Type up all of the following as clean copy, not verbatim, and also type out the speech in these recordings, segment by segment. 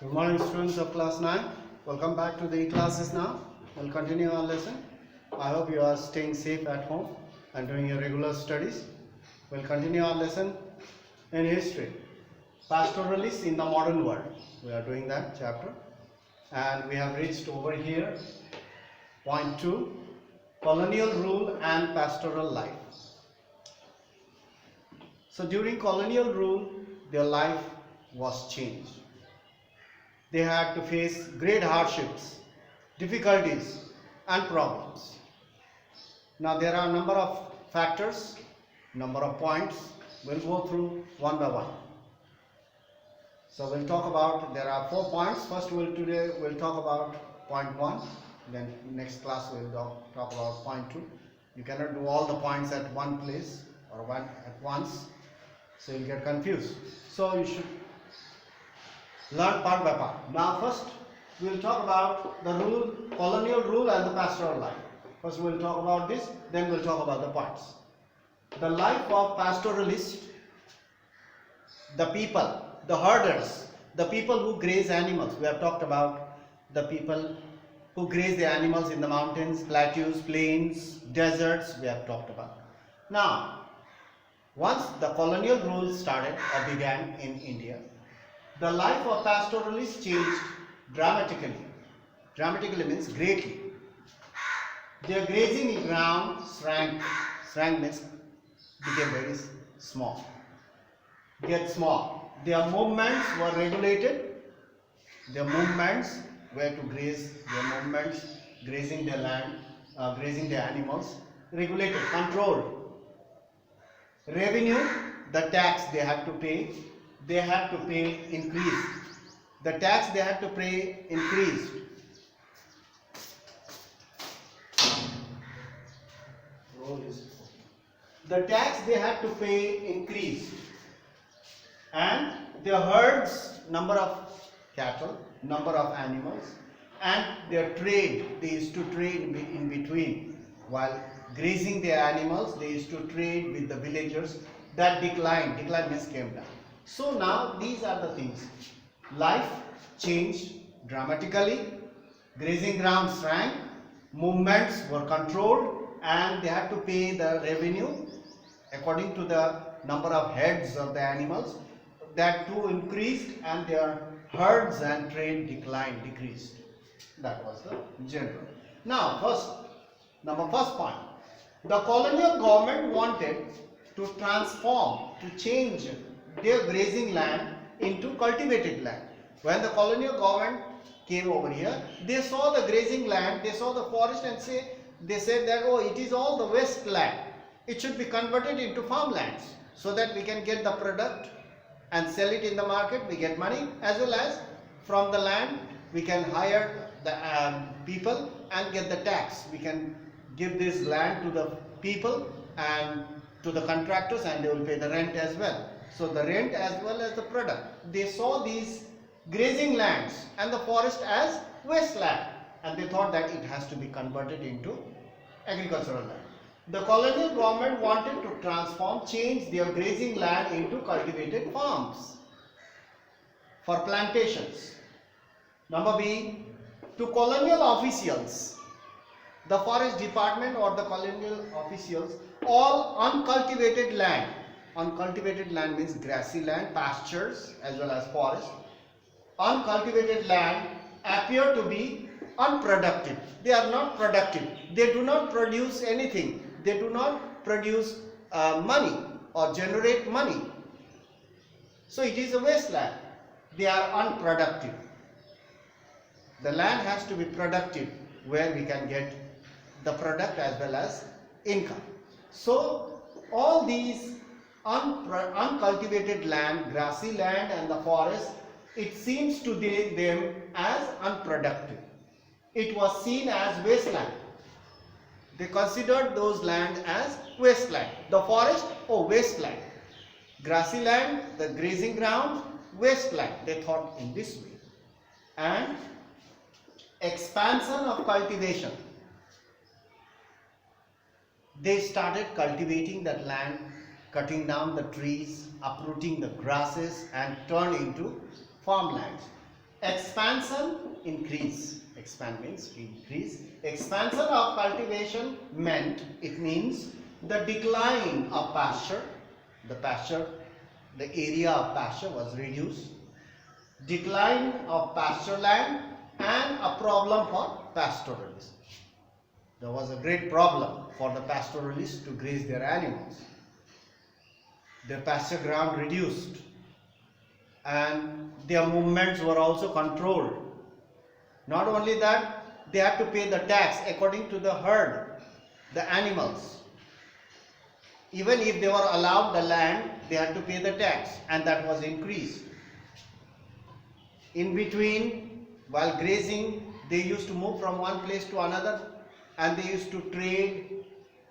Good morning, students of class 9. Welcome back to the e-classes now. We'll continue our lesson. I hope you are staying safe at home and doing your regular studies. We'll continue our lesson in history. Pastoralists in the modern world. We are doing that chapter. And we have reached over here. Point 2. Colonial rule and pastoral life. So during colonial rule, their life was changed. They had to face great hardships, difficulties and problems. Now there are a number of factors, number of points. We'll go through one by one. So we'll talk about, there are 4 points. First today we'll talk about point 1. Then next class we'll talk about point 2. You cannot do all the points at one place or one at once. So you'll get confused. So you should learn part by part. Now first we will talk about the rule, colonial rule and the pastoral life. First we will talk about this, then we will talk about the parts. The life of pastoralists, the people, the herders, the people who graze animals. We have talked about the people who graze the animals in the mountains, plateaus, plains, deserts, we have talked about. Now, once the colonial rule started or began in India, the life of pastoralists changed dramatically. Dramatically means greatly. Their grazing ground shrank. Shrank means became very small. Get small. Their movements were regulated. Their movements were to graze. Their movements, grazing their land, grazing their animals, regulated, controlled. Revenue, the tax they had to pay. They had to pay increased. The tax they had to pay increased. The tax they had to pay increased. And their herds, number of cattle, number of animals, and their trade, they used to trade in between. While grazing their animals, they used to trade with the villagers. That declined. Decline means came down. So now these are the things. Life changed dramatically, grazing grounds shrank, movements were controlled, and they had to pay the revenue according to the number of heads of the animals. That too increased, and their herds and trade decreased. That was the general. Now first point. The colonial government wanted to transform, to change their grazing land into cultivated land. When the colonial government came over here, they saw the grazing land, they saw the forest, and they said that, oh, it is all the waste land. It should be converted into farmlands so that we can get the product and sell it in the market. We get money, as well as from the land we can hire the people and get the tax. We can give this land to the people and to the contractors, and they will pay the rent as well. So the rent as well as the product. They saw these grazing lands and the forest as wasteland, and they thought that it has to be converted into agricultural land. The colonial government wanted to transform, change their grazing land into cultivated farms for plantations. Number B, to colonial officials, the forest department or the colonial officials, all uncultivated land. Uncultivated land means grassy land, pastures as well as forest. Uncultivated land appear to be unproductive. They are not productive. They do not produce anything. They do not produce money or generate money. So it is a wasteland. They are unproductive. The land has to be productive where we can get the product as well as income. So all these uncultivated land, grassy land and the forest, it seems to them as unproductive. It was seen as wasteland. They considered those land as wasteland. The forest, oh, wasteland. Grassy land, the grazing ground, wasteland. They thought in this way. And expansion of cultivation. They started cultivating that land, cutting down the trees, uprooting the grasses and turn into farmlands. expansion, increase. Expand means increase. Expansion of cultivation meant, it means the decline of pasture. The area of pasture was reduced. Decline of pasture land and a problem for pastoralists. There was a great problem for the pastoralists to graze their animals. Their pasture ground reduced and their movements were also controlled. Not only that, they had to pay the tax according to the herd, the animals. Even if they were allowed the land, they had to pay the tax, and that was increased. In between, while grazing, they used to move from one place to another, and they used to trade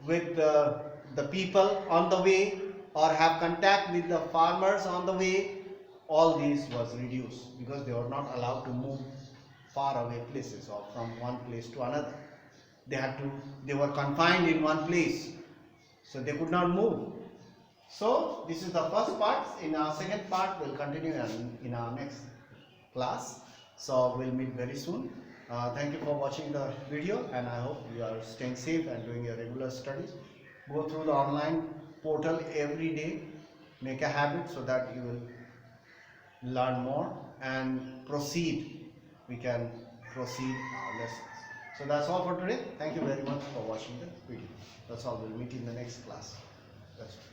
with the people on the way or have contact with the farmers on the way. All these was reduced because they were not allowed to move far away places or from one place to another. They were confined in one place, so they could not move. So this is the first part. In our second part, we'll continue in our next class. So we'll meet very soon. Thank you for watching the video, and I hope you are staying safe and doing your regular studies. Go through the online portal every day. Make a habit so that you will learn more and proceed. We can proceed our lessons. So that's all for today. Thank you very much for watching the video. That's all. We'll meet in the next class. That's all.